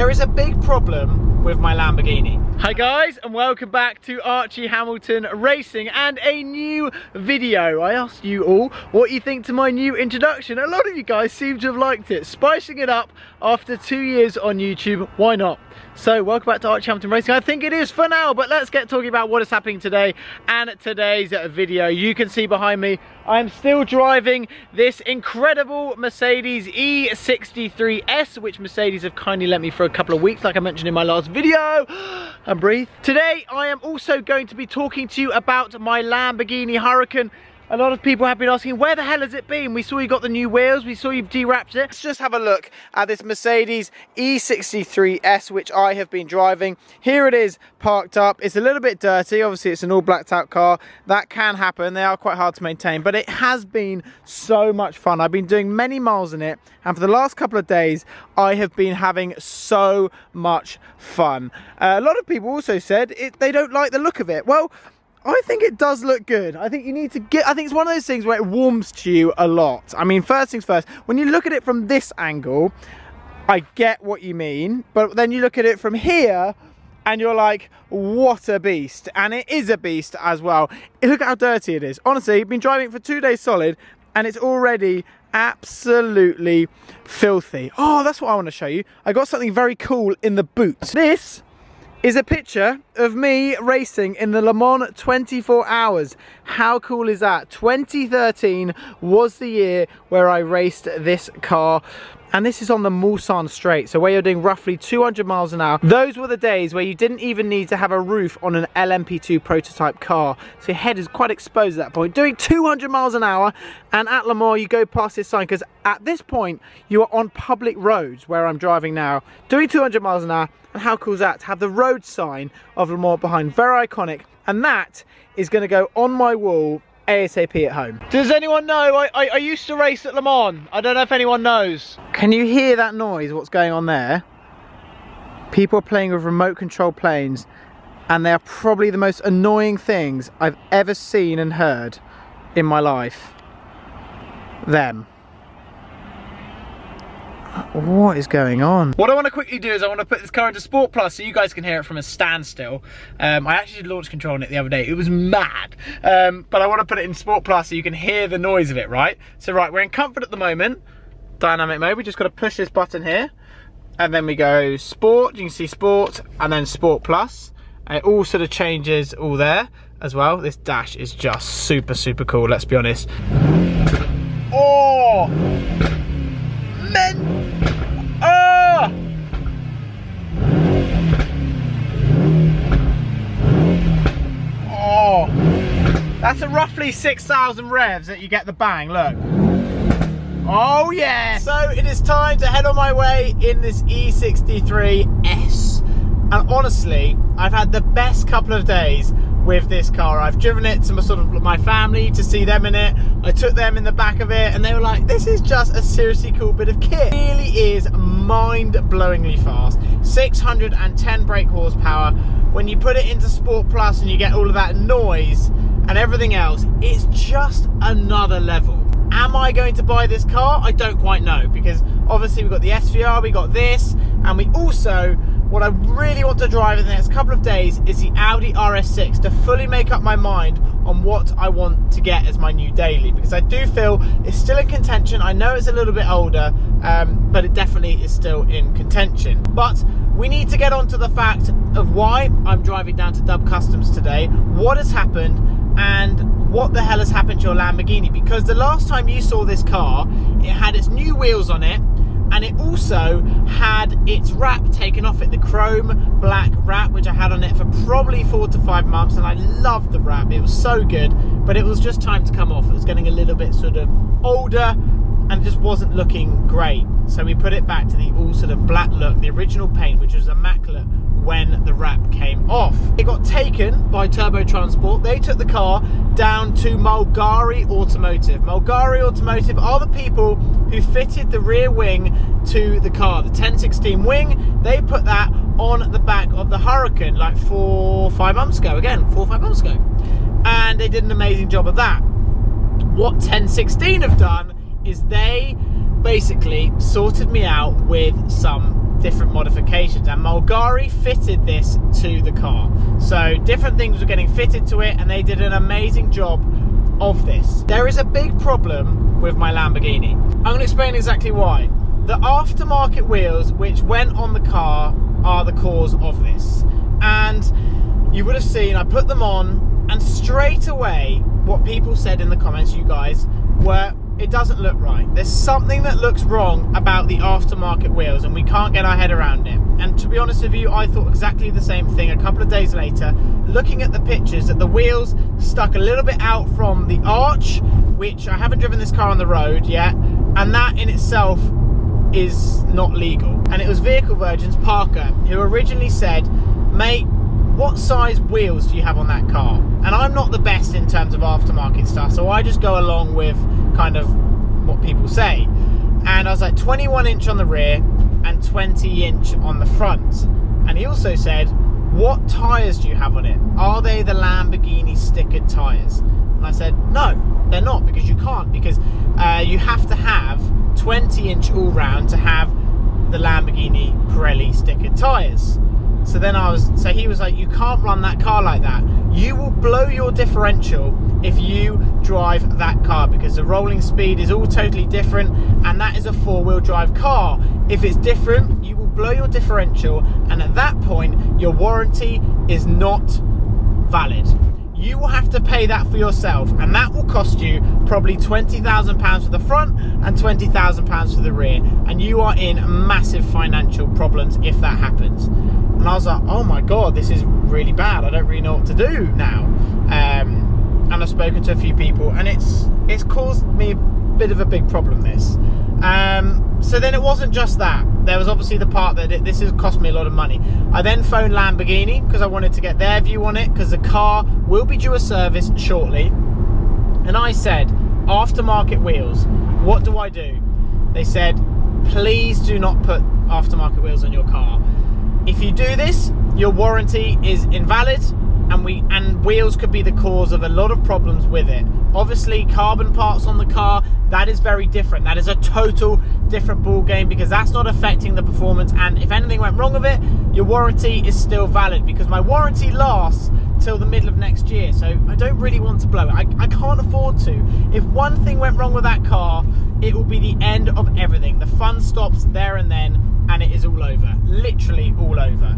There is a big problem with my Lamborghini. Hi guys, and welcome back to Archie Hamilton Racing and a new video. I asked you all what you think to my new introduction. A lot of you guys seem to have liked it. Spicing it up after 2 years on YouTube, why not? So welcome back to Archie Hamilton Racing. I think it is for now, but let's get talking about what is happening today and today's video. You can see behind me, I'm still driving this incredible Mercedes E63S, which Mercedes have kindly lent me for a couple of weeks, like I mentioned in my last video. And breathe. Today, I am also going to be talking to you about my Lamborghini Huracan. A lot of people have been asking, where the hell has it been? We saw you got the new wheels, we saw you've de-wrapped it. Let's just have a look at this Mercedes E63S, which I have been driving. Here it is parked up. It's a little bit dirty. Obviously, it's an all blacked out car. That can happen. They are quite hard to maintain, but it has been so much fun. I've been doing many miles in it, and for the last couple of days, I have been having so much fun. A lot of people also said they don't like the look of it. Well, I think it does look good. I think you need to I think it's one of those things where it warms to you a lot. I mean, first things first, when you look at it from this angle, I get what you mean, but then you look at it from here and you're like, what a beast. And it is a beast as well. Look at how dirty it is. Honestly, I've been driving it for 2 days solid and it's already absolutely filthy. Oh, that's what I want to show you. I got something very cool in the boot. This is a picture of me racing in the Le Mans 24 hours. How cool is that? 2013 was the year where I raced this car. And this is on the Mulsanne Straight, so where you're doing roughly 200 miles an hour. Those were the days where you didn't even need to have a roof on an LMP2 prototype car. So your head is quite exposed at that point. Doing 200 miles an hour, and at Le Mans you go past this sign, because at this point you are on public roads where I'm driving now, doing 200 miles an hour. And how cool is that to have the road sign of Le Mans behind? Very iconic, and that is going to go on my wall ASAP at home. Does anyone know? I used to race at Le Mans. I don't know if anyone knows. Can you hear that noise? What's going on there? People are playing with remote control planes, and they are probably the most annoying things I've ever seen and heard in my life. Them. What is going on? What I want to quickly do is I want to put this car into Sport Plus so you guys can hear it from a standstill. I actually did launch control on it the other day. It was mad. But I want to put it in Sport Plus so you can hear the noise of it, right? So right, we're in comfort at the moment. Dynamic mode. We just got to push this button here. And then we go Sport. You can see Sport and then Sport Plus. And it all sort of changes all there as well. This dash is just super, super cool. Let's be honest. Oh! Oh, that's a roughly 6,000 revs that you get the bang, look. Oh yeah! So it is time to head on my way in this E63S. And honestly, I've had the best couple of days with this car. I've driven it to my family to see them in it. I took them in the back of it and they were like, this is just a seriously cool bit of kit. It really is mind-blowingly fast. 610 brake horsepower. When you put it into Sport Plus and you get all of that noise and everything else, it's just another level. Am I going to buy this car? I don't quite know, because obviously we've got the SVR, we got this, and we also, what I really want to drive in the next couple of days is the Audi RS6 to fully make up my mind on what I want to get as my new daily, because I do feel it's still in contention. I know it's a little bit older, but it definitely is still in contention. But we need to get on to the fact of why I'm driving down to Dub Customs today, what has happened, and what the hell has happened to your Lamborghini. Because the last time you saw this car, it had its new wheels on it, and it also had its wrap taken off it, the chrome black wrap, which I had on it for probably 4 to 5 months, and I loved the wrap. It was so good, but it was just time to come off. It was getting a little bit sort of older and it just wasn't looking great. So we put it back to the all sort of black look, the original paint, which was immaculate when the wrap came off. It got taken by Turbo Transport. They took the car down to Mulgari Automotive. Mulgari Automotive are the people who fitted the rear wing to the car, the 1016 wing. They put that on the back of the Huracan like 4 or 5 months ago. Again, 4 or 5 months ago. And they did an amazing job of that. What 1016 have done is they basically sorted me out with some different modifications, and Mulgari fitted this to the car. So different things were getting fitted to it, and they did an amazing job of this. There is a big problem with my Lamborghini. I'm going to explain exactly why. The aftermarket wheels which went on the car are the cause of this. And you would have seen I put them on, and straight away what people said in the comments, you guys, were it doesn't look right. There's something that looks wrong about the aftermarket wheels, and we can't get our head around it. And to be honest with you, I thought exactly the same thing a couple of days later, looking at the pictures, that the wheels stuck a little bit out from the arch, which I haven't driven this car on the road yet, and that in itself is not legal. And it was Vehicle Virgin's Parker who originally said, mate, what size wheels do you have on that car? And I'm not the best in terms of aftermarket stuff, so I just go along with kind of what people say. And I was like, 21 inch on the rear and 20 inch on the front. And he also said, what tyres do you have on it? Are they the Lamborghini stickered tyres? And I said, no, they're not, because you can't, because you have to have 20 inch all round to have the Lamborghini Pirelli stickered tyres. So then he was like, you can't run that car like that. You will blow your differential if you drive that car, because the rolling speed is all totally different, and that is a four-wheel drive car. If it's different, you will blow your differential, and at that point, your warranty is not valid. You will have to pay that for yourself, and that will cost you probably £20,000 for the front and £20,000 for the rear, and you are in massive financial problems if that happens. And I was like, oh my god, this is really bad. I don't really know what to do now. And I've spoken to a few people, and it's caused me a bit of a big problem, this. So then it wasn't just that. There was obviously the part that this has cost me a lot of money. I then phoned Lamborghini because I wanted to get their view on it, because the car will be due a service shortly. And I said, aftermarket wheels, what do I do? They said, please do not put aftermarket wheels on your car. If you do this, your warranty is invalid, and wheels could be the cause of a lot of problems with it. Obviously, carbon parts on the car, that is very different. That is a total different ball game, because that's not affecting the performance, and if anything went wrong with it, your warranty is still valid, because my warranty lasts till the middle of next year, so I don't really want to blow it. I can't afford to. If one thing went wrong with that car, it will be the end of everything. The fun stops there and then, and it is all over, literally all over.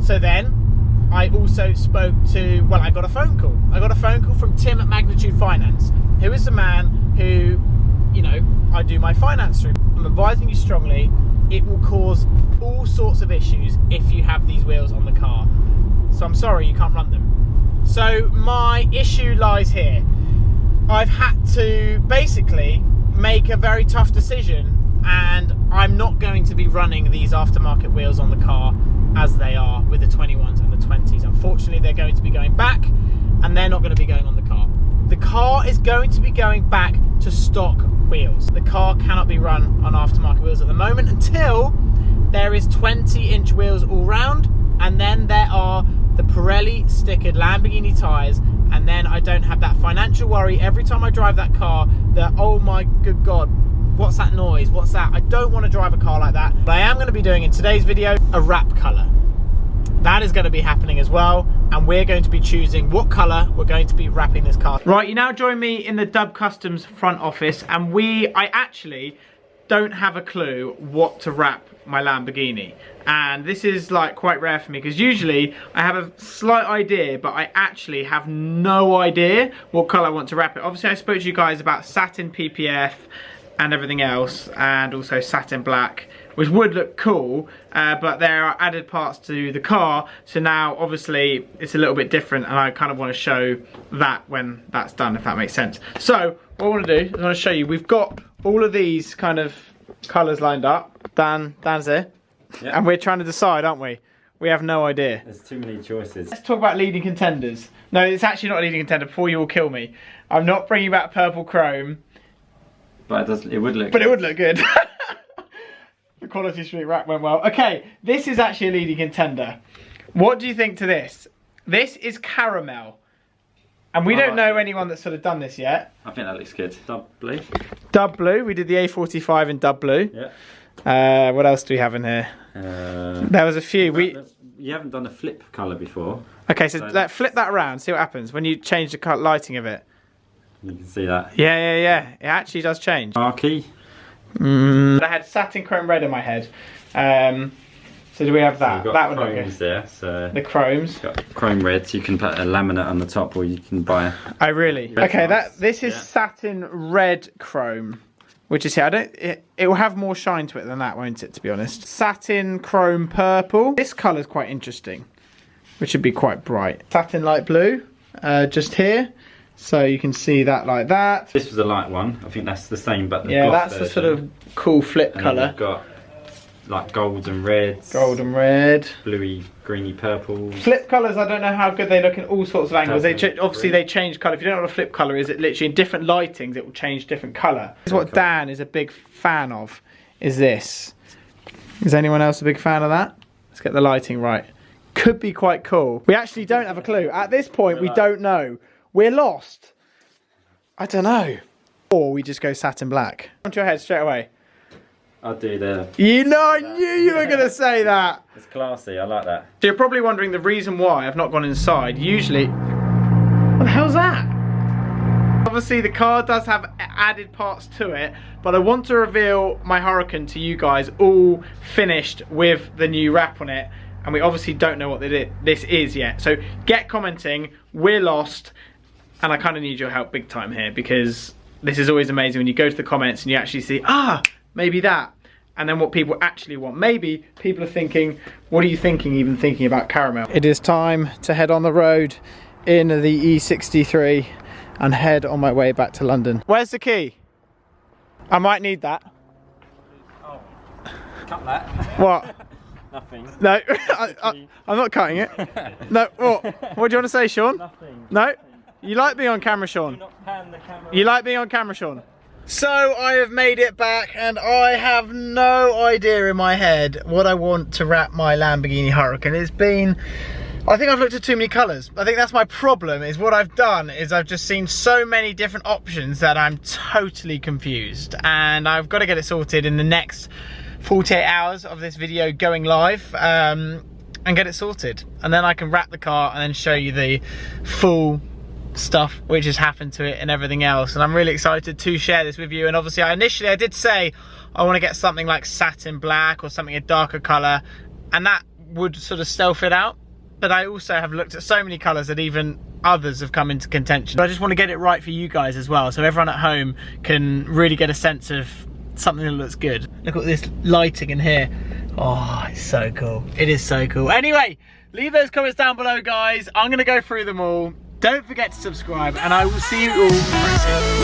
So then I also spoke to, well, I got a phone call. I got a phone call from Tim at Magnitude Finance, who is the man who, you know, I do my finance through. I'm advising you strongly, it will cause all sorts of issues if you have these wheels on the car. So I'm sorry, you can't run them. So my issue lies here. I've had to basically make a very tough decision, and I'm not going to be running these aftermarket wheels on the car as they are with the 21s and the 20s. Unfortunately, they're going to be going back, and they're not going to be going on the car. The car is going to be going back to stock wheels. The car cannot be run on aftermarket wheels at the moment until there is 20-inch wheels all round, and then there are the Pirelli stickered Lamborghini tyres, and then I don't have that financial worry every time I drive that car that, oh my good god, what's that noise, what's that? I don't want to drive a car like that. But I am going to be doing in today's video a wrap colour. That is going to be happening as well, and we're going to be choosing what colour we're going to be wrapping this car. Right, you now join me in the Dub Customs front office, and I actually don't have a clue what to wrap my Lamborghini. And this is like quite rare for me, because usually I have a slight idea, but I actually have no idea what colour I want to wrap it. Obviously I spoke to you guys about satin PPF and everything else, and also satin black, which would look cool, but there are added parts to the car, so now obviously it's a little bit different, and I kind of want to show that when that's done, if that makes sense. So what I want to do is I want to show you, we've got all of these kind of colours lined up. Dan's there, yep. And we're trying to decide, aren't we? We have no idea. There's too many choices. Let's talk about leading contenders. No, it's actually not a leading contender, before you will kill me. I'm not bringing back purple chrome. But it would look good. But it would look good. The Quality Street wrap went well. Okay, this is actually a leading contender. What do you think to this? This is caramel. And we don't know anyone that's sort of done this yet. I think that looks good. Dub blue. Dub blue. We did the A45 in dub blue. Yeah. What else do we have in here? There was a few. You haven't done a flip colour before. Okay, so flip that around, see what happens when you change the lighting of it. You can see that. Yeah. It actually does change. Marquee. I had satin chrome red in my head. So do we have that? So that would look good. there. So the chromes. Got chrome red, so you can put a laminate on the top, or you can buy. Oh really? Red Okay, parts. this is satin red chrome, which is here. It will have more shine to it than that, won't it? To be honest, satin chrome purple. This colour is quite interesting, which would be quite bright. Satin light blue, just here. So you can see that like that. This was a light one. I think that's the same, but the yeah, gloss that's version. the sort of cool flip And colour. You've got like gold and reds. Gold and red. Bluey, greeny, purple. Flip colours, I don't know how good they look in all sorts of angles. Obviously they change colour. If you don't know what a flip colour is, it literally in different lightings it will change different colour. This is what Dan is a big fan of, is this. Is anyone else a big fan of that? Let's get the lighting right. Could be quite cool. We actually don't have a clue. At this point we don't know. We're lost. I don't know. Or we just go satin black. Onto your head straight away. I'll do the... You know, I knew you were going to say that. It's classy, I like that. So you're probably wondering the reason why I've not gone inside. Usually... What the hell's that? Obviously the car does have added parts to it, but I want to reveal my Huracan to you guys all finished with the new wrap on it. And we obviously don't know what this is yet. So get commenting, we're lost. And I kind of need your help big time here, because this is always amazing when you go to the comments and you actually see, maybe that. And then what people actually want. Maybe people are thinking, what are you thinking, even thinking about caramel? It is time to head on the road in the E63 and head on my way back to London. Where's the key? I might need that. Oh, cut that. What? Nothing. No, I'm not cutting it. No, what do you want to say, Sean? Nothing. No? You like being on camera, Sean? Do not pan the camera. You like being on camera, Sean? So I have made it back and I have no idea in my head what I want to wrap my Lamborghini Huracan. It's been, I think I've looked at too many colours. I think that's my problem, is what I've done is I've just seen so many different options that I'm totally confused. And I've got to get it sorted in the next 48 hours of this video going live and get it sorted. And then I can wrap the car and then show you the full stuff which has happened to it and everything else, and I'm really excited to share this with you. And obviously I did say I want to get something like satin black or something a darker colour, and that would sort of stealth it out, but I also have looked at so many colours that even others have come into contention. I just want to get it right for you guys as well, so everyone at home can really get a sense of something that looks good. Look at this lighting in here. Oh, it's so cool. It is so cool. Anyway, leave those comments down below, guys. I'm going to go through them all. Don't forget to subscribe, and I will see you all very soon.